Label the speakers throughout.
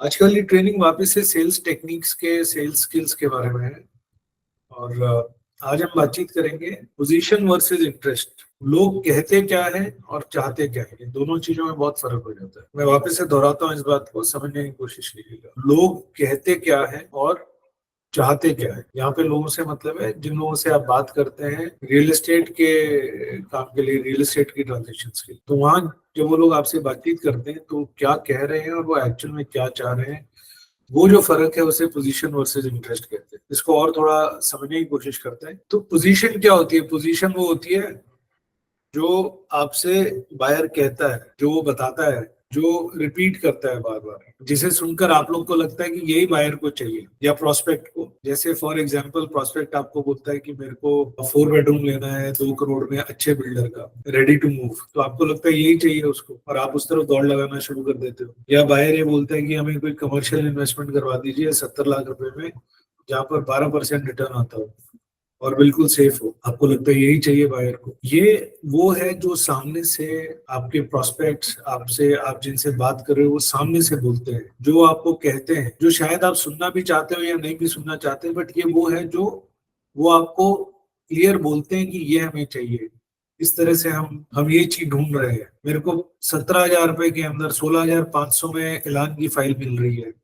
Speaker 1: आजकल ये ट्रेनिंग वापस से सेल्स टेक्निक्स के सेल्स स्किल्स के बारे में है। और आज हम बातचीत करेंगे पोजीशन वर्सेस इंटरेस्ट। लोग कहते क्या है और चाहते क्या है, इन दोनों चीजों में बहुत फर्क हो जाता है। मैं वापस से दोहराता हूँ, इस बात को समझने की कोशिश कीजिएगा। लोग कहते क्या है और चाहते क्या है। यहाँ पे लोगों से मतलब है जिन लोगों से आप बात करते हैं रियल एस्टेट के काम के लिए, रियल एस्टेट की ट्रांजेक्शन के लिए। तो वहाँ जब वो लोग आपसे बातचीत करते हैं तो क्या कह रहे हैं और वो एक्चुअल में क्या चाह रहे हैं, वो जो फर्क है उसे पोजीशन वर्सेस इंटरेस्ट कहते हैं। इसको और थोड़ा समझने की कोशिश करते हैं। तो पोजीशन क्या होती है? पोजीशन वो होती है जो आपसे बायर कहता है, जो वो बताता है, जो रिपीट करता है बार बार, जिसे सुनकर आप लोग को लगता है कि यही बायर को चाहिए या प्रोस्पेक्ट को। जैसे फॉर एग्जांपल प्रोस्पेक्ट आपको बोलता है कि मेरे को 4 बेडरूम लेना है 2 करोड़ में, अच्छे बिल्डर का, रेडी टू मूव। तो आपको लगता है यही चाहिए उसको और आप उस तरफ दौड़ लगाना शुरू कर देते हो। या बायर ये बोलता है कि हमें कोई कमर्शियल इन्वेस्टमेंट करवा दीजिए 70 लाख रुपए में, जहाँ पर 12% रिटर्न आता हो और बिल्कुल सेफ हो। आपको लगता है यही चाहिए बायर को। ये वो है जो सामने से आपके प्रोस्पेक्ट्स, आपसे, आप जिनसे बात कर रहे हो, वो सामने से बोलते हैं, जो आपको कहते हैं, जो शायद आप सुनना भी चाहते हो या नहीं भी सुनना चाहते, बट ये वो है जो वो आपको क्लियर बोलते हैं कि ये हमें चाहिए। इस तरह से हम ये चीज ढूंढ रहे हैं। मेरे को 17,000 रुपए के अंदर 16,500 में ऐलान की फाइल मिल रही है,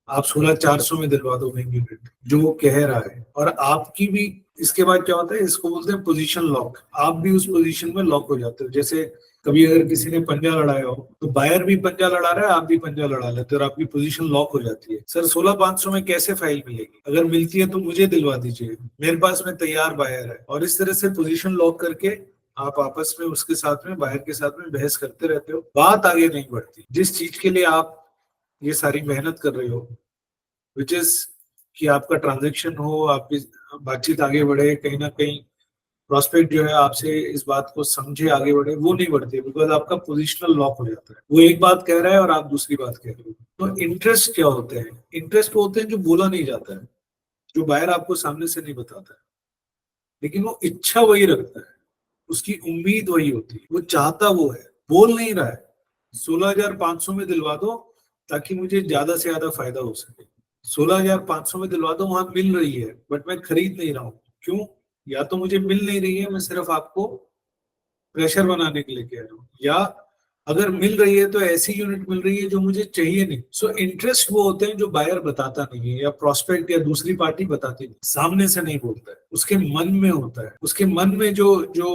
Speaker 1: आप 16,400 में दिलवा दो मेन यूनिट, जो वो कह रहा है। और आपकी भी इसके बाद क्या होता है, इसको बोलते हैं पोजीशन लॉक। आप भी उस पोजीशन में लॉक हो जाते हो। जैसे कभी अगर किसी ने पंजा लड़ाया हो तो बायर भी पंजा लड़ा रहा है, आप भी पंजा लड़ा लेते हो और आपकी पोजीशन लॉक हो जाती है। सर 16,500 में कैसे फाइल मिलेगी? अगर मिलती है तो मुझे दिलवा दीजिए, मेरे पास में तैयार बायर है। और इस तरह से पोजीशन लॉक करके आप आपस में उसके साथ में, बायर के साथ में बहस करते रहते हो। बात आगे नहीं बढ़ती। जिस चीज के लिए आप ये सारी मेहनत कर रहे हो, विच इज कि आपका ट्रांजेक्शन हो, आपकी बातचीत आगे बढ़े, कहीं ना कहीं प्रोस्पेक्ट जो है आपसे इस बात को समझे, आगे बढ़े, वो नहीं बढ़ती बिकॉज आपका पोजिशनल लॉक हो जाता है। वो एक बात कह रहा है और आप दूसरी बात कह रहे हो। तो इंटरेस्ट क्या होते हैं? इंटरेस्ट वो होते हैं जो बोला नहीं जाता है, जो बायर आपको सामने से नहीं बताता है, लेकिन वो इच्छा वही रखता है, उसकी उम्मीद वही होती है, वो चाहता वो है, बोल नहीं रहा है 16,500 में दिलवा दो ताकि मुझे ज्यादा से ज्यादा फायदा हो सके। 16,500 में दिलवा दो, वहां मिल रही है बट मैं खरीद नहीं रहा हूँ। क्यों? या तो मुझे मिल नहीं रही है, मैं सिर्फ आपको प्रेशर बनाने के लिए कह रहा हूँ, या अगर मिल रही है तो ऐसी यूनिट मिल रही है जो मुझे चाहिए नहीं। सो इंटरेस्ट वो होते हैं जो बायर बताता नहीं है, या प्रोस्पेक्ट या दूसरी पार्टी बताती नहीं, सामने से नहीं बोलता है, उसके मन में होता है। उसके मन में जो जो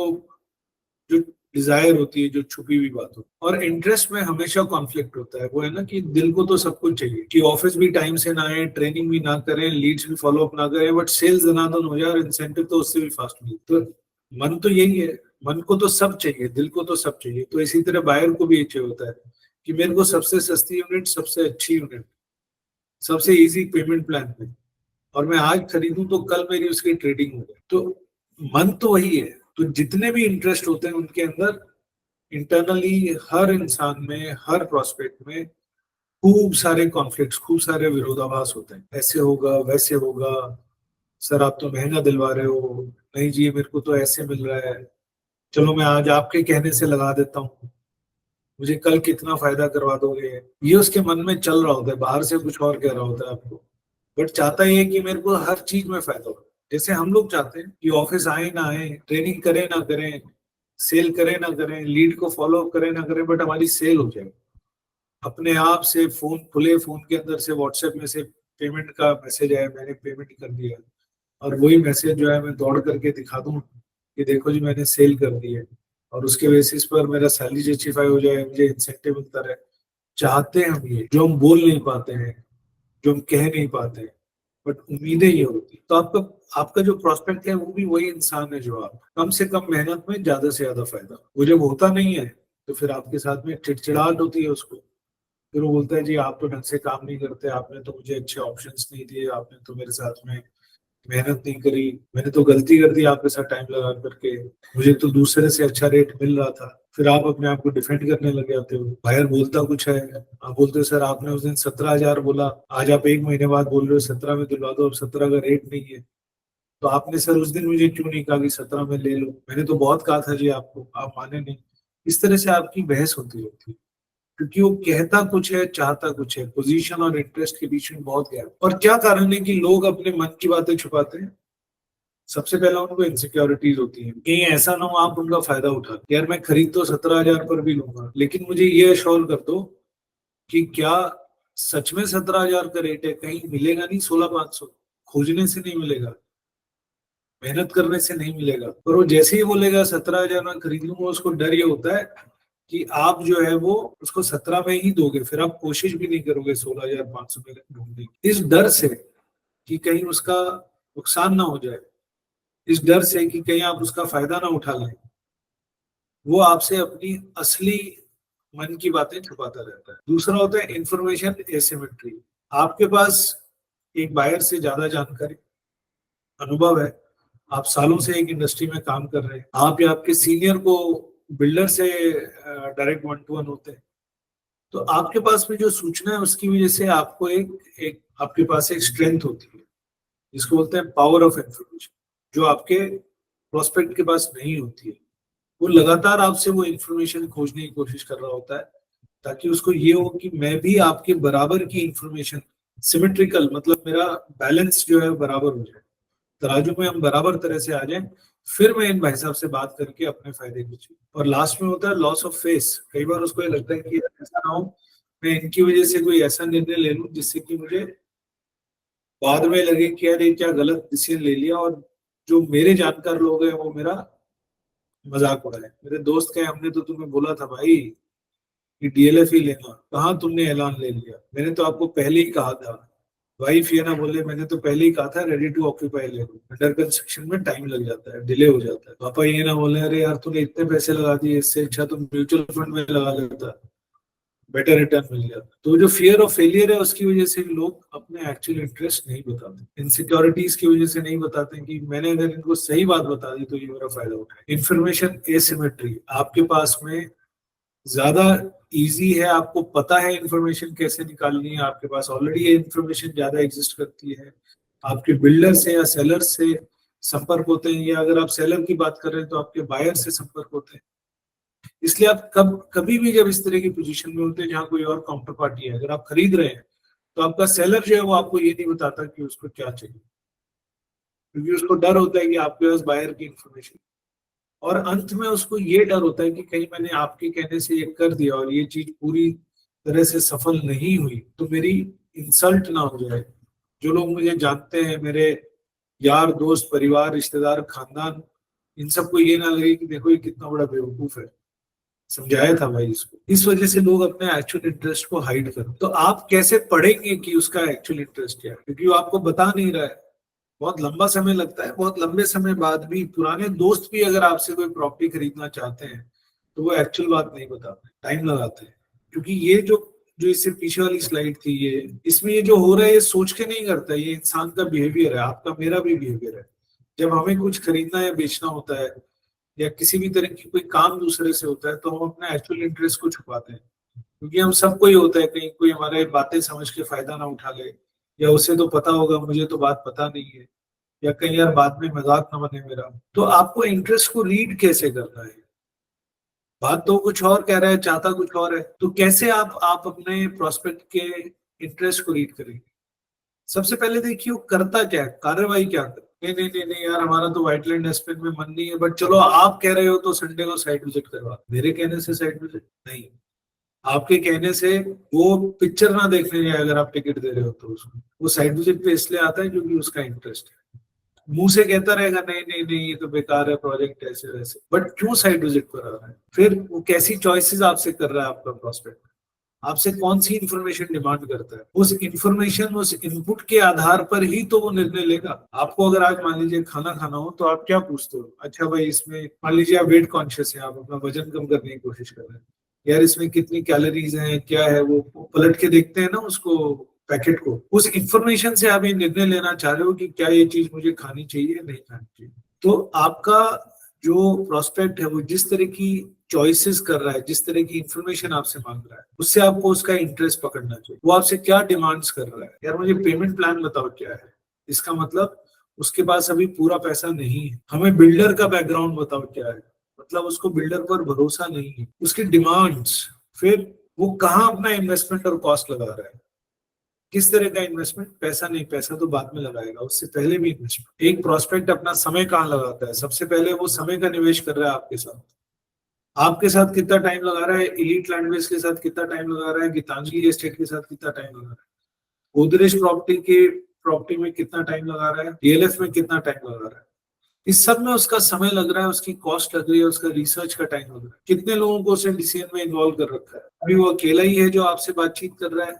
Speaker 1: जो डिजायर होती है, जो छुपी हुई बात होती है। और इंटरेस्ट में हमेशा कॉन्फ्लिक्ट होता है। वो है ना कि दिल को तो सब कुछ चाहिए कि ऑफिस भी टाइम से ना आए, ट्रेनिंग भी ना करें, लीड्स भी फॉलो अप ना करें, बट सेल्स धनाधन हो जाए और इंसेंटिव तो उससे भी फास्ट मिले। तो मन तो यही है, मन को तो सब चाहिए, दिल को तो सब चाहिए। तो इसी तरह बायर को भी ये चाहिए होता है कि मेरे को सबसे सस्ती यूनिट, सबसे अच्छी यूनिट, सबसे इजी पेमेंट प्लान में, और मैं आज खरीदूं तो कल मेरी उसकी ट्रेडिंग हो जाए। तो मन तो वही है। तो जितने भी इंटरेस्ट होते हैं उनके अंदर इंटरनली हर इंसान में, हर प्रोस्पेक्ट में खूब सारे कॉन्फ्लिक्ट्स, खूब सारे विरोधाभास होते हैं। ऐसे होगा, वैसे होगा, सर आप तो महंगा दिलवा रहे हो, नहीं जी मेरे को तो ऐसे मिल रहा है, चलो मैं आज आपके कहने से लगा देता हूँ, मुझे कल कितना फायदा करवा दोगे। ये उसके मन में चल रहा होता है, बाहर से कुछ और कह रहा होता है आपको, बट चाहता ये है कि मेरे को हर चीज में फायदा हो। जैसे हम लोग चाहते हैं कि ऑफिस आए ना आए, ट्रेनिंग करें ना करें, सेल करें ना करें, लीड को फॉलो अप करें ना करें, बट हमारी सेल हो जाए। अपने आप से फोन खुले, फोन के अंदर से व्हाट्सएप में से पेमेंट का मैसेज आया, मैंने पेमेंट कर दिया, और वही मैसेज जो है मैं दौड़ करके दिखा दूं कि देखो जी मैंने सेल कर दी है, और उसके बेसिस पर मेरा सैलरी जस्टिफाई हो जाए, मुझे इंसेंटिव मिलता रहे। चाहते हैं हम ये, जो हम बोल नहीं पाते हैं, जो हम कह नहीं पाते हैं, बट उम्मीदें ये होती। तो आपका आपका जो प्रोस्पेक्ट है वो भी वही इंसान है जो आप कम से कम मेहनत में ज्यादा से ज्यादा फायदा। वो जब होता नहीं है तो फिर आपके साथ में चिड़चिड़ाहट होती है उसको। फिर वो बोलता है जी आप तो ढंग से काम नहीं करते, आपने तो मुझे अच्छे ऑप्शंस नहीं दिए, आपने तो मेरे साथ में मेहनत नहीं करी, मैंने तो गलती कर दी आपके साथ टाइम लगा करके, मुझे तो दूसरे से अच्छा रेट मिल रहा था। फिर आप अपने आप को डिफेंड करने लग जाते हो। बाहर बोलता कुछ है, आप बोलते हो सर आपने उस दिन 17,000 बोला, आज आप एक महीने बाद बोल रहे हो 17 में दिलवा दो, अब 17 का रेट नहीं है। तो आपने सर उस दिन मुझे क्यों नहीं कहा कि 17 में ले लो, मैंने तो बहुत कहा था जी आपको, आप माने नहीं। इस तरह से आपकी बहस होती रहती है। क्योंकि वो कहता कुछ है, चाहता कुछ है। पोजीशन और इंटरेस्ट के बीच में बहुत गैप। और क्या कारण है कि लोग अपने मन की बातें छुपाते हैं? सबसे पहला उनको इनसिक्योरिटीज होती है। कहीं ऐसा ना हो आप उनका फायदा उठा, यार मैं खरीद तो 17,000 पर भी लूंगा, लेकिन मुझे ये अश्योर कर दो कि क्या सच में 17,000 का रेट है, कहीं मिलेगा नहीं 16,500। खोजने से नहीं मिलेगा, मेहनत करने से नहीं मिलेगा। पर वो जैसे ही बोलेगा 17,000 में खरीद लूंगा, उसको डर ये होता है कि आप जो है वो उसको 17 में ही दोगे, फिर आप कोशिश भी नहीं करोगे 16,500 में ढूंढने की। इस डर से कि कहीं उसका नुकसान ना हो जाए, इस डर से कि कहीं आप उसका फायदा ना उठा लें, वो आपसे अपनी असली मन की बातें छुपाता रहता है। दूसरा होता है इंफॉर्मेशन एसिमेट्री। आपके पास एक बायर से ज्यादा जानकारी, अनुभव है, आप सालों से एक इंडस्ट्री में काम कर रहे हैं, आप या आपके सीनियर को बिल्डर से डायरेक्ट वन टू वन होते हैं, तो आपके पास में जो सूचना है उसकी वजह से आपको एक आपके पास एक स्ट्रेंथ होती है, जिसको बोलते हैं पावर ऑफ इंफॉर्मेशन, जो आपके प्रोस्पेक्ट के पास नहीं होती है। वो लगातार आपसे वो इंफॉर्मेशन खोजने की कोशिश कर रहा होता है, ताकि उसको ये हो कि मैं भी आपके बराबर की इंफॉर्मेशन, सिमेट्रिकल मतलब मेरा बैलेंस जो है बराबर हो जाए, तराजू में हम बराबर तरह से आ जाएं, फिर मैं इन भाई साहब से बात करके अपने फायदे की चीज। और लास्ट में होता है लॉस ऑफ फेस। कई बार उसको ये लगता है कि ऐसा ना हो मैं इनकी वजह से कोई ऐसा निर्णय ले लूं जिससे कि मुझे बाद में लगे कि यार ये क्या गलत डिसीजन ले लिया, और जो मेरे जानकार लोग हैं वो मेरा मजाक उड़ाए। मेरे दोस्त कहे हमने तो तुम्हें बोला था भाई कि डीएलएफ ही लेना, कहाँ तुमने ऐलान ले लिया, मैंने तो आपको पहले ही कहा था। वाइफ ये ना बोले मैंने तो पहले ही कहा था रेडी टू ऑक्यूपाई ले लो, अंडर कंस्ट्रक्शन में टाइम लग जाता है, डिले हो जाता है। पापा ये ना बोले अरे यार तूने इतने पैसे लगा दिए, इससे अच्छा तुम म्यूचुअल फंड में लगा लेता, बेटर रिटर्न मिल जाता। तो जो फियर ऑफ फेलियर है उसकी वजह से लोग अपने एक्चुअल इंटरेस्ट नहीं बताते, इनसिक्योरिटीज की वजह से नहीं बताते कि मैंने अगर इनको सही बात बता दी तो ये मेरा फायदा उठाए। Information asymmetry. आपके पास में ज्यादा इजी है, आपको पता है इंफॉर्मेशन कैसे निकालनी है, आपके पास ऑलरेडी ये इंफॉर्मेशन ज्यादा एग्जिस्ट करती है, आपके बिल्डर से या सेलर से संपर्क होते हैं, या अगर आप सेलर की बात कर रहे हैं तो आपके बायर से संपर्क होते हैं। इसलिए आप कभी भी जब इस तरह की पोजीशन में होते हैं जहां कोई और काउंटर पार्टी है, अगर आप खरीद रहे हैं तो आपका सेलर जो है वो आपको ये नहीं बताता कि उसको क्या चाहिए, क्योंकि उसको डर होता है कि आपके पास बायर की इंफॉर्मेशन। और अंत में उसको ये डर होता है कि कहीं मैंने आपके कहने से ये कर दिया और ये चीज पूरी तरह से सफल नहीं हुई तो मेरी इंसल्ट ना हो जाए। जो लोग मुझे जानते हैं, मेरे यार दोस्त परिवार रिश्तेदार खानदान, इन सबको ये ना लगे कि देखो ये कितना बड़ा बेवकूफ है, समझाया था भाई इसको। इस वजह से लोग अपने एक्चुअल इंटरेस्ट को हाइड कर। तो आप कैसे पढ़ेंगे कि उसका एक्चुअल इंटरेस्ट क्या है, क्योंकि वो आपको बता नहीं रहा है। बहुत लंबा समय लगता है, बहुत लंबे समय बाद भी पुराने दोस्त भी अगर आपसे कोई प्रॉपर्टी खरीदना चाहते हैं तो वो एक्चुअल बात नहीं बताते, टाइम लगाते हैं। क्योंकि ये जो जो इससे पीछे वाली स्लाइड थी, ये इसमें ये जो हो रहा है ये सोच के नहीं करता, ये इंसान का बिहेवियर है, आपका मेरा भी बिहेवियर है। जब हमें कुछ खरीदना या बेचना होता है या किसी भी तरह की कोई काम दूसरे से होता है तो हम अपना एक्चुअल इंटरेस्ट को छुपाते हैं, क्योंकि हम सबको ही होता है कहीं कोई हमारे बातें समझ के फायदा ना उठा ले, या उसे तो पता होगा मुझे तो बात पता नहीं है, या कहीं यार बाद में मजाक न बने मेरा। तो आपको इंटरेस्ट को रीड कैसे करना है? बात तो कुछ और कह रहा है, चाहता कुछ और है, तो कैसे आप अपने प्रोस्पेक्ट के इंटरेस्ट को रीड करेंगे? सबसे पहले देखिए वो करता क्या है, कार्रवाई क्या कर। नहीं नहीं नहीं नहीं यार हमारा तो व्हाइटलैंड एस्पेक्ट में मन नहीं है, बट चलो आप कह रहे हो तो संडे को साइट विजिट करवा। मेरे कहने से साइट विजिट नहीं, आपके कहने से वो पिक्चर ना देखने जाए अगर आप टिकट दे रहे हो तो उसको, वो साइट विजिट पे इसलिए आता है क्योंकि उसका इंटरेस्ट है। मुंह से कहता रहेगा नहीं नहीं नहीं ये तो बेकार है प्रोजेक्ट ऐसे वैसे, बट क्यों साइट विजिट पर आ रहा है? फिर वो कैसी चॉइसेस आपसे कर रहा है, आपका प्रोस्पेक्ट आपसे कौन सी इंफॉर्मेशन डिमांड करता है, उस इंफॉर्मेशन उस इनपुट के आधार पर ही तो वो निर्णय लेगा। आपको अगर आज मान लीजिए खाना खाना हो तो आप क्या पूछते हो? अच्छा भाई इसमें मान लीजिए आप वेट कॉन्शियस हैं, आप अपना वजन कम करने की कोशिश कर रहे हैं, यार इसमें कितनी कैलोरीज हैं क्या है, वो पलट के देखते हैं ना उसको, पैकेट को। उस इंफॉर्मेशन से आप ये निर्णय लेना चाह रहे हो कि क्या ये चीज मुझे खानी चाहिए नहीं खानी चाहिए। तो आपका जो प्रोस्पेक्ट है वो जिस तरह की चॉइसेस कर रहा है, जिस तरह की इंफॉर्मेशन आपसे मांग रहा है, उससे आपको उसका इंटरेस्ट पकड़ना चाहिए। वो आपसे क्या डिमांड्स कर रहा है, यार मुझे पेमेंट प्लान बताओ क्या है, इसका मतलब उसके पास अभी पूरा पैसा नहीं है। हमें बिल्डर का बैकग्राउंड बताओ क्या है, मतलब उसको बिल्डर पर भरोसा नहीं है। उसकी डिमांड्स, फिर वो कहाँ अपना इन्वेस्टमेंट और कॉस्ट लगा रहा है, किस तरह का इन्वेस्टमेंट, पैसा नहीं, पैसा तो बाद में लगाएगा, उससे पहले भी इन्वेस्टमेंट। एक प्रोस्पेक्ट अपना समय कहाँ लगाता है, सबसे पहले वो समय का निवेश कर रहा है आपके साथ। आपके साथ कितना टाइम लगा रहा है, इलीट लैंडवेज के साथ कितना टाइम लगा रहा है, गीतांजलि एस्टेट के साथ कितना टाइम लगा रहा है, गोदरेज प्रॉपर्टी में कितना टाइम लगा रहा है, डीएलएफ में कितना टाइम लगा रहा है। इस सब में उसका समय लग रहा है, उसकी कॉस्ट लग रही है, उसका रिसर्च का टाइम लग रहा है। कितने लोगों को उसे डिसीजन में इन्वॉल्व कर रखा है, अभी वो अकेला ही है जो आपसे बातचीत कर रहा है,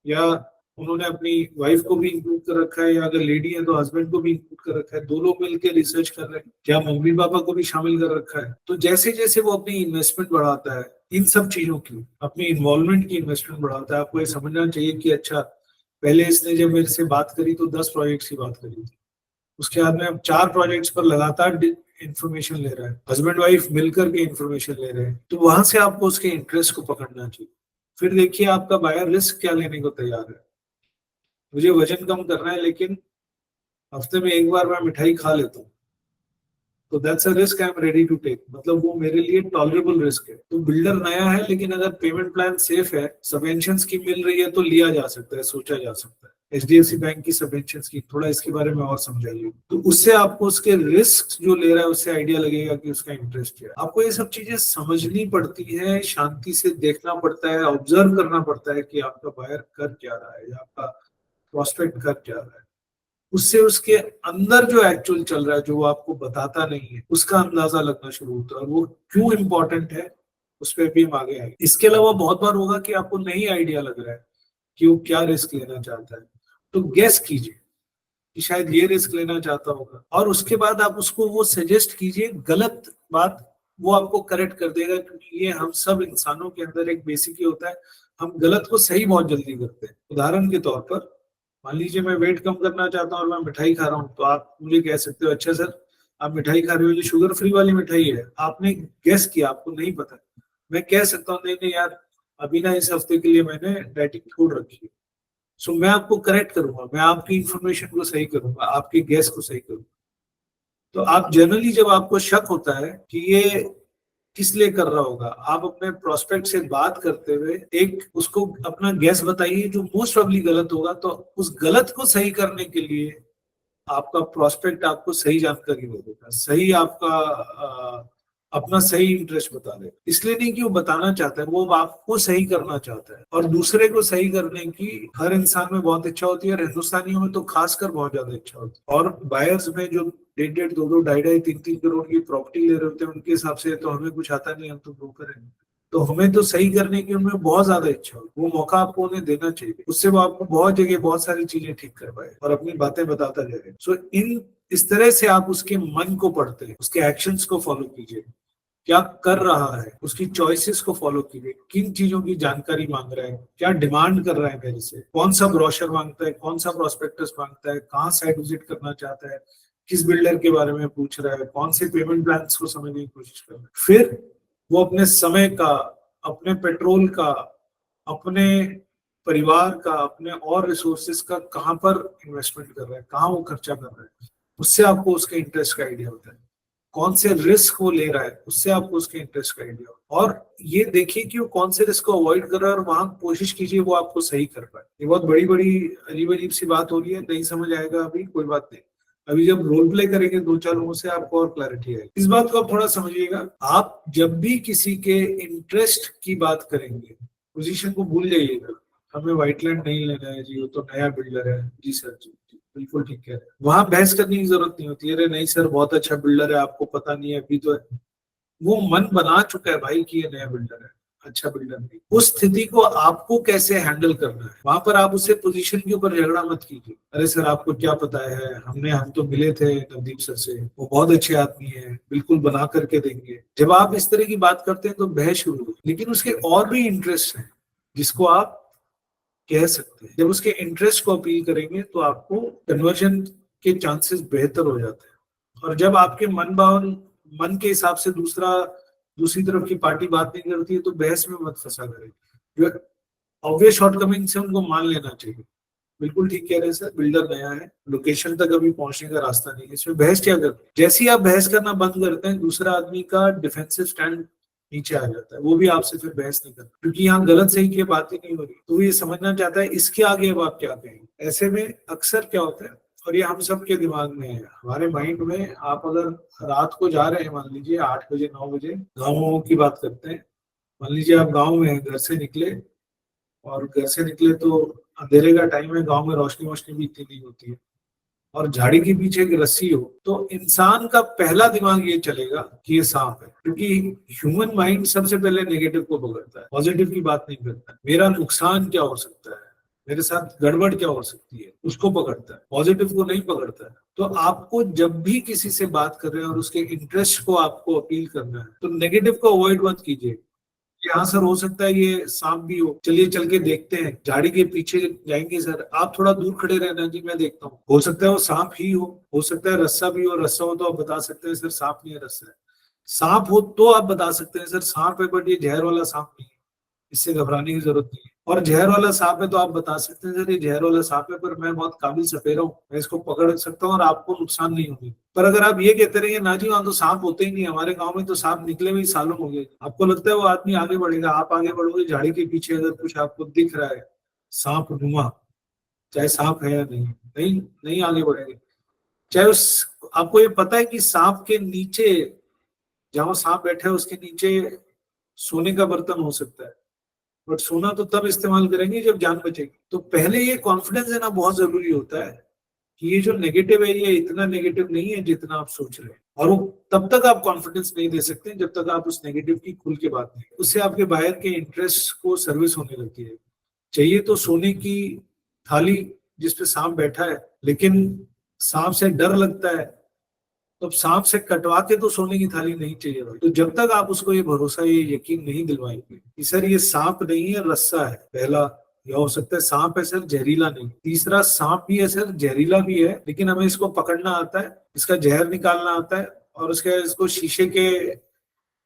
Speaker 1: या उन्होंने अपनी वाइफ को भी इंक्लूड कर रखा है, या अगर लेडी है तो हस्बैंड को भी इंक्लूड कर रखा है, दो लोग मिलकर रिसर्च कर रहे हैं, क्या मम्मी पापा को भी शामिल कर रखा है। तो जैसे जैसे वो अपनी इन्वेस्टमेंट बढ़ाता है, इन सब चीजों की अपनी इन्वॉल्वमेंट की इन्वेस्टमेंट बढ़ाता है, आपको ये समझना चाहिए कि अच्छा, पहले इसने जब मेरे से बात करी तो 10 प्रोजेक्ट्स की बात करी थी, उसके बाद में अब 4 प्रोजेक्ट्स पर लगातार इंफॉर्मेशन ले रहा है, हस्बैंड वाइफ मिलकर के इंफॉर्मेशन ले रहे हैं, तो वहां से आपको उसके इंटरेस्ट को पकड़ना चाहिए। फिर देखिए आपका बायर रिस्क क्या लेने को तैयार है। मुझे वजन कम करना है, लेकिन हफ्ते में एक बार मैं मिठाई खा लेता हूँ, तो that's a risk I am ready to take, मतलब वो मेरे लिए टॉलरेबल रिस्क है। तो बिल्डर नया है, लेकिन अगर पेमेंट प्लान सेफ है, सबवेंशन स्कीम मिल रही है, तो लिया जा सकता है, सोचा जा सकता है। एचडीएफसी बैंक की सबवेंशन स्कीम, थोड़ा इसके बारे में और समझाइए, तो उससे आपको उसके रिस्क जो ले रहा है उससे आइडिया लगेगा कि उसका इंटरेस्ट क्या है। आपको ये सब चीजें समझनी पड़ती है, शांति से देखना पड़ता है, ऑब्जर्व करना पड़ता है कि आपका बायर कर क्या रहा है या आपका प्रोस्पेक्ट कर क्या रहा है। उससे उसके अंदर जो एक्चुअल चल रहा है, जो वो आपको बताता नहीं है, उसका अंदाजा लगना शुरू होता है, और वो क्यों इंपॉर्टेंट है उस पर भी हम आगे आए। इसके अलावा बहुत बार होगा कि आपको नहीं आइडिया लग रहा है कि वो क्या रिस्क लेना चाहता है, तो गेस कीजिए कि शायद ये रिस्क लेना चाहता होगा, और उसके बाद आप उसको वो सजेस्ट कीजिए गलत बात, वो आपको करेक्ट कर देगा, क्योंकि ये हम सब इंसानों के अंदर एक बेसिक ही होता है, हम गलत को सही बहुत जल्दी करते हैं। उदाहरण के तौर पर मान लीजिए मैं वेट कम करना चाहता हूँ और मैं मिठाई खा रहा हूँ, तो आप मुझे कह सकते हो अच्छा सर आप मिठाई खा रहे हो, जो शुगर फ्री वाली मिठाई है, आपने गेस किया, आपको नहीं पता। मैं कह सकता हूँ नहीं नहीं यार, अभी ना इस हफ्ते के लिए मैंने डाइटिंग छोड़ रखी है। सो मैं आपको करेक्ट करूंगा, मैं आपकी इंफॉर्मेशन को सही करूंगा, आपके गैस को सही करूंगा। तो आप जनरली जब आपको शक होता है कि ये किस लिए कर रहा होगा, आप अपने प्रोस्पेक्ट से बात करते हुए एक उसको अपना गैस बताइए जो मोस्ट प्रोबेबली गलत होगा, तो उस गलत को सही करने के लिए आपका प्रोस्पेक्ट आपको सही जानकारी दे देगा, सही आपका अपना सही इंटरेस्ट बता देगा। इसलिए नहीं कि वो बताना चाहता है, वो आपको सही करना चाहता है, और दूसरे को सही करने की हर इंसान में बहुत इच्छा होती है, और हिंदुस्तानियों में तो खासकर बहुत ज्यादा इच्छा होती है। और बायर्स में जो 1.5 दो दो 2.5 3 करोड़ की प्रॉपर्टी ले रहे होते हैं, उनके हिसाब से तो हमें कुछ आता नहीं, हम तो ब्रोकर हैं, तो हमें तो सही करने की उनमें बहुत ज्यादा इच्छा हो, वो मौका आपको उन्हें देना चाहिए, उससे वो आपको बहुत जगह बहुत सारी चीजें ठीक कर पाए और अपनी बातें बताता जाए। सो इन इस तरह से आप उसके मन को पढ़ते हैं, उसके एक्शंस को फॉलो कीजिए, क्या कर रहा है, उसकी चॉइसेस को फॉलो कीजिए, किन चीजों की जानकारी मांग रहा है, क्या डिमांड कर रहा है मेरे से, कौन सा ब्रोशर मांगता है, कौन सा प्रोस्पेक्टस मांगता है, कहाँ साइट विजिट करना चाहता है, किस बिल्डर के बारे में पूछ रहा है, कौन से पेमेंट प्लान्स को समझने की कोशिश कर रहा है। फिर वो अपने समय का, अपने पेट्रोल का, अपने परिवार का, अपने और रिसोर्सेज का कहाँ पर इन्वेस्टमेंट कर रहा है, कहाँ वो खर्चा कर रहा है, उससे आपको उसके इंटरेस्ट का आइडिया होता है। कौन से रिस्क वो ले रहा है, उससे आपको उसके इंटरेस्ट का आइडिया होता है। और ये देखिए कि वो कौन से रिस्क को अवॉइड कर रहा है, और वहां कोशिश कीजिए वो आपको सही कर पाए। ये बहुत बड़ी बड़ी अजीब अजीब सी बात हो रही है, नहीं समझ आएगा अभी, कोई बात नहीं, अभी जब रोल प्ले करेंगे 2-4 लोगों से आपको और क्लैरिटी आएगी। इस बात को आप थोड़ा समझिएगा, आप जब भी किसी के इंटरेस्ट की बात करेंगे, पोजीशन को भूल जाइएगा। हमें व्हाइट लैंड नहीं लेना है जी, वो तो नया बिल्डर है, जी सर जी बिल्कुल ठीक है, वहां बहस करने की जरूरत नहीं होती है, अरे नहीं सर बहुत अच्छा बिल्डर है, आपको पता नहीं है अभी तो है। वो मन बना चुका है भाई कि ये नया बिल्डर है, अच्छा बिल्डर नहीं। उस स्थिति को आपको कैसे हैंडल करना है, वहां पर आप उससे पोजीशन के ऊपर झगड़ा मत कीजिए, अरे सर आपको क्या पता है, हम तो मिले थे नवदीप सर से, वो बहुत अच्छे आदमी है, बिल्कुल बना करके देंगे। जब आप इस तरह की बात करते हैं तो बहस शुरू होती है, लेकिन उसके और भी इंटरेस्ट है जिसको आप कह सकते हैं। जब उसके इंटरेस्ट को अपील करेंगे तो आपको कन्वर्जन के चांसेस बेहतर हो जाते हैं। और जब आपके मन के हिसाब से दूसरी तरफ की पार्टी बात नहीं करती है, तो बहस में मत फंसा करें। जो ऑब्वियस शॉर्टकमिंग से उनको मान लेना चाहिए, बिल्कुल ठीक कह रहे हैं सर, बिल्डर नया है, लोकेशन तक अभी पहुंचने का रास्ता नहीं है, इसमें बहस क्या करते हैं। जैसे ही आप बहस करना बंद करते हैं, दूसरा आदमी का डिफेंसिव स्टैंड नीचे आ जाता है, वो भी आपसे फिर बहस नहीं करता, क्योंकि यहाँ गलत सही की बात ही नहीं हो रही, तो ये समझना चाहता है इसके आगे अब आप क्या कहेंगे। ऐसे में अक्सर क्या होता है, और ये हम सब के दिमाग में है, हमारे माइंड में, आप अगर रात को जा रहे हैं, मान लीजिए 8 बजे 9 बजे, गाँवों की बात करते हैं, मान लीजिए आप गाँव में हैं, घर से निकले, और घर से निकले तो अंधेरे का टाइम है, गाँव में रोशनी वोशनी भी इतनी नहीं होती है, और झाड़ी के पीछे एक रस्सी हो, तो इंसान का पहला दिमाग ये चलेगा कि ये सांप है, क्योंकि ह्यूमन माइंड सबसे पहले नेगेटिव को पकड़ता है, पॉजिटिव की बात नहीं करता है। मेरा नुकसान क्या हो सकता है, मेरे साथ गड़बड़ क्या हो सकती है, उसको पकड़ता है, पॉजिटिव को नहीं पकड़ता है। तो आपको जब भी किसी से बात कर रहे हैं और उसके इंटरेस्ट को आपको अपील करना है, तो नेगेटिव को अवॉइड मत कीजिए। हाँ सर, हो सकता है ये सांप भी हो, चलिए चल के देखते हैं, झाड़ी के पीछे जाएंगे सर, आप थोड़ा दूर खड़े रहना जी, मैं देखता हूँ, हो सकता है वो सांप ही हो सकता है रस्सा भी हो, रस्सा हो तो आप बता सकते हैं सर सांप नहीं है रस्सा है, सांप हो तो आप बता सकते हैं सर सांप है, बट ये जहर वाला सांप नहीं है, इससे घबराने की जरूरत नहीं है। और जहर वाला सांप है तो आप बता सकते हैं सर ये जहर वाला सांप है, पर मैं बहुत काबिल सपेरा हूँ, मैं इसको पकड़ सकता हूँ और आपको नुकसान नहीं होगी। पर अगर आप ये कहते रहिए ना जी वहां तो सांप होते ही नहीं, हमारे गांव में तो सांप निकले हुए सालों हो गए, आपको लगता है वो आदमी आगे बढ़ेगा? आप आगे बढ़ोगे, झाड़ी के पीछे अगर कुछ आपको दिख रहा है सांप नुमा, चाहे सांप है या नहीं, नहीं नहीं आगे बढ़ेंगे। चाहे उस, आपको ये पता है कि सांप के नीचे, जहां सांप बैठा है उसके नीचे सोने का बर्तन हो सकता है, बट सोना तो तब इस्तेमाल करेंगे जब जान बचेगी। तो पहले ये कॉन्फिडेंस देना बहुत जरूरी होता है कि ये जो नेगेटिव है ये इतना नेगेटिव नहीं है जितना आप सोच रहे हैं, और वो तब तक आप कॉन्फिडेंस नहीं दे सकते जब तक आप उस नेगेटिव की खुल के बात नहीं, उससे आपके बाहर के इंटरेस्ट को सर्विस होने लगती है। चाहिए तो सोने की थाली जिसपे सांप बैठा है, लेकिन सांप से डर लगता है, तो सांप से कटवा के तो सोने की थाली नहीं चाहिए भाई। तो जब तक आप उसको ये भरोसा, ये यकीन नहीं दिलवाएंगे कि सर ये सांप नहीं है रस्सा है, पहला, या हो सकता है सांप है सर जहरीला नहीं, तीसरा सांप भी है सर जहरीला भी है, लेकिन हमें इसको पकड़ना आता है, इसका जहर निकालना आता है, और उसके इसको शीशे के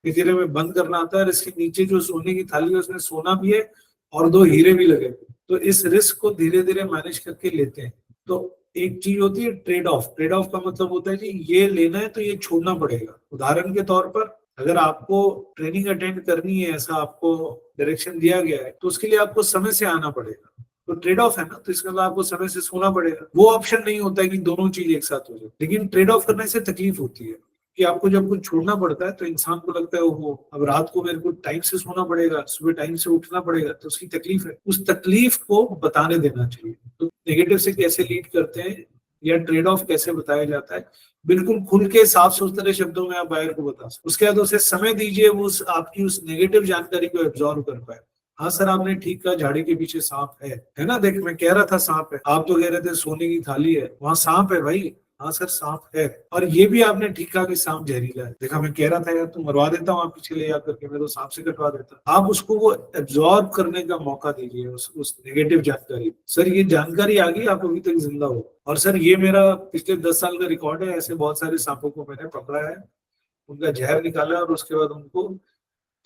Speaker 1: पिंजरे में बंद करना आता है, और इसके नीचे जो सोने की थाली है उसमें सोना भी है और 2 हीरे भी लगे। तो इस रिस्क को धीरे धीरे मैनेज करके लेते हैं। तो एक चीज होती है ट्रेड ऑफ, ट्रेड ऑफ का मतलब होता है कि ये लेना है तो ये छोड़ना पड़ेगा। उदाहरण के तौर पर, अगर आपको ट्रेनिंग अटेंड करनी है, ऐसा आपको डायरेक्शन दिया गया है, तो उसके लिए आपको समय से आना पड़ेगा, तो ट्रेड ऑफ है ना, तो इसका मतलब आपको समय से सोना पड़ेगा। वो ऑप्शन नहीं होता है कि दोनों चीज एक साथ हो जाए, लेकिन ट्रेड ऑफ करने से तकलीफ होती है कि आपको जब कुछ छोड़ना पड़ता है तो इंसान को लगता है वो अब रात को मेरे को टाइम से सोना पड़ेगा, सुबह टाइम से उठना पड़ेगा, तो उसकी तकलीफ है, उस तकलीफ को बताने देना चाहिए। तो नेगेटिव से कैसे लीड करते हैं या ट्रेड ऑफ कैसे बताया जाता है, बिल्कुल खुल के साफ सुथरे शब्दों में आप बायर को बता सकते। उसके बाद उसे समय दीजिए, वो आपकी उस नेगेटिव जानकारी को एब्जॉर्व कर पाए। हाँ सर आपने ठीक कहा, झाड़ी के पीछे सांप है ना, देख मैं कह रहा था सांप है, आप तो कह रहे थे सोने की थाली है, वहां सांप है भाई, हाँ सर सांप है। और ये भी आपने ठीक कहा कि सांप जहरीला है, देखा मैं कह रहा था यार तुम मरवा देता हूँ, आप पीछे ले आकर के, मैं तो सांप से कटवा देता। आप उसको वो एब्जॉर्ब करने का मौका दीजिए, उस नेगेटिव जानकारी। सर ये जानकारी आ गई, आप अभी तक जिंदा हो, और सर ये मेरा पिछले 10 साल का रिकॉर्ड है, ऐसे बहुत सारे सांपों को मैंने पकड़ा है, उनका जहर निकाला और उसके बाद उनको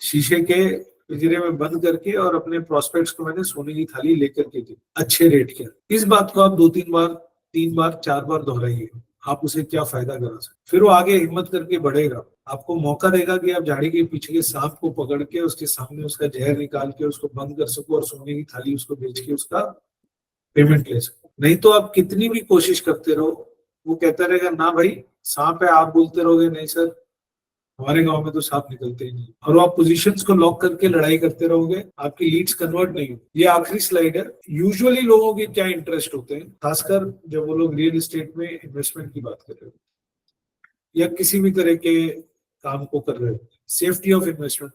Speaker 1: शीशे के पिंजरे में बंद करके और अपने प्रोस्पेक्ट्स को मैंने सोने की थाली लेकर के दी अच्छे रेट के। इस बात को आप 2-3 बार 3 बार 4 बार दोहराइए, आप उसे क्या फायदा करा सकते, फिर वो आगे हिम्मत करके बढ़ेगा, आपको मौका देगा कि आप झाड़ी के पीछे के सांप को पकड़ के उसके सामने उसका जहर निकाल के उसको बंद कर सको और सोने की थाली उसको बेच के उसका पेमेंट ले सको। नहीं तो आप कितनी भी कोशिश करते रहो, वो कहता रहेगा ना भाई सांप है, आप बोलते रहोगे नहीं सर हमारे गांव में तो सांप निकलते ही नहीं, और आप पोजीशंस को लॉक करके लड़ाई करते रहोगे, आपकी लीड्स कन्वर्ट नहीं होगी। ये आखिरी स्लाइड है। यूजुअली लोगों के क्या इंटरेस्ट होते हैं, खासकर जब वो लोग रियल एस्टेट में इन्वेस्टमेंट की बात कर रहे हो या किसी भी तरह के काम को कर रहे हो, सेफ्टी ऑफ इन्वेस्टमेंट,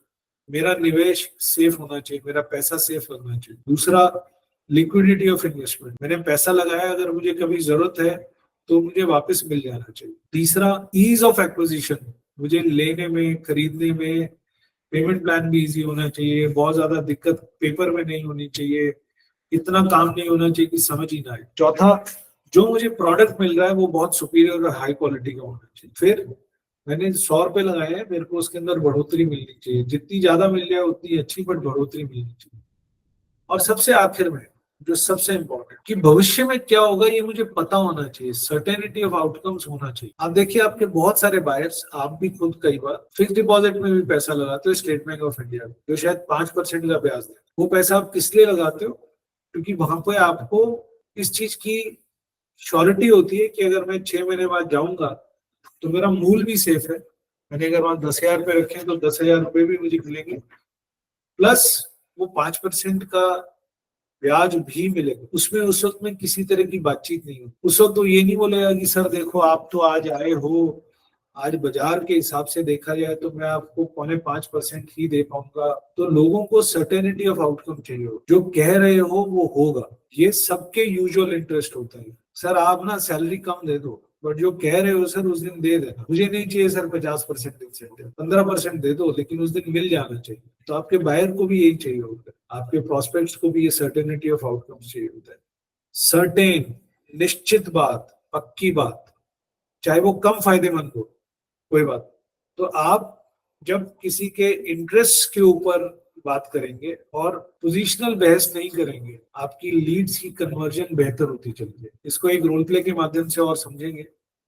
Speaker 1: मेरा निवेश सेफ होना चाहिए, मेरा पैसा सेफ होना चाहिए। दूसरा लिक्विडिटी ऑफ इन्वेस्टमेंट, मैंने पैसा लगाया, अगर मुझे कभी जरूरत है तो मुझे वापस मिल जाना चाहिए। तीसरा ईज ऑफ एक्विजिशन, मुझे लेने में खरीदने में पेमेंट प्लान भी इजी होना चाहिए, बहुत ज्यादा दिक्कत पेपर में नहीं होनी चाहिए, इतना काम नहीं होना चाहिए कि समझ ही ना आए। चौथा, जो मुझे प्रोडक्ट मिल रहा है वो बहुत सुपीरियर और हाई क्वालिटी का होना चाहिए। फिर मैंने 100 रुपए लगाए हैं, मेरे को उसके अंदर बढ़ोतरी मिलनी चाहिए, जितनी ज्यादा मिल जाए उतनी अच्छी, बट बढ़ोतरी मिलनी चाहिए। और सबसे आखिर में जो सबसे इंपॉर्टेंट कि भविष्य में क्या होगा ये मुझे पता होना चाहिए, सर्टेनिटी ऑफ आउटकम्स होना चाहिए। आप देखिए आपके बहुत सारे बायर्स, आप भी खुद कई बार फिक्स डिपॉजिट में भी पैसा लगाते हो स्टेट बैंक ऑफ इंडिया में, जो शायद 5% का ब्याज दे। वो पैसा आप किस लिए लगाते हो? क्योंकि वहां पे आपको इस चीज की श्योरिटी होती है कि अगर मैं 6 महीने बाद जाऊंगा तो मेरा मूल भी सेफ है। मैंने अगर वहां 10,000 रुपये रखे तो 10,000 रुपये भी मुझे मिलेंगे, प्लस वो 5% का ब्याज भी मिलेगा। उसमें उस वक्त में किसी तरह की बातचीत नहीं हो। उस वक्त तो ये नहीं बोलेगा कि सर देखो आप तो आज आए हो, आज बाजार के हिसाब से देखा जाए तो मैं आपको 0.5% ही दे पाऊंगा। तो लोगों को सर्टेनिटी ऑफ आउटकम चाहिए हो, जो कह रहे हो वो होगा। ये सबके यूजुअल इंटरेस्ट होता है। सर आप ना सैलरी कम दे दो, बट जो कह रहे हो सर उस दिन दे देना। मुझे नहीं चाहिए सर 50% इंसेंटिव, 15% दे दो, लेकिन उस दिन मिल जाना चाहिए। तो आपके बायर को भी यही चाहिए होता है, आपके प्रोस्पेक्ट्स को भी ये सर्टेनिटी ऑफ आउटकम्स चाहिए होता है। सर्टेन, निश्चित बात, पक्की बात, चाहे वो कम फायदेमंद हो, कोई बात। तो आप जब किसी के इंटरेस्ट के ऊपर बात करेंगे और पोजीशनल बहस नहीं करेंगे, आपकी लीड्स की कन्वर्जन बेहतर होती चलती है। इसको एक रोल प्ले के माध्यम से और समझेंगे।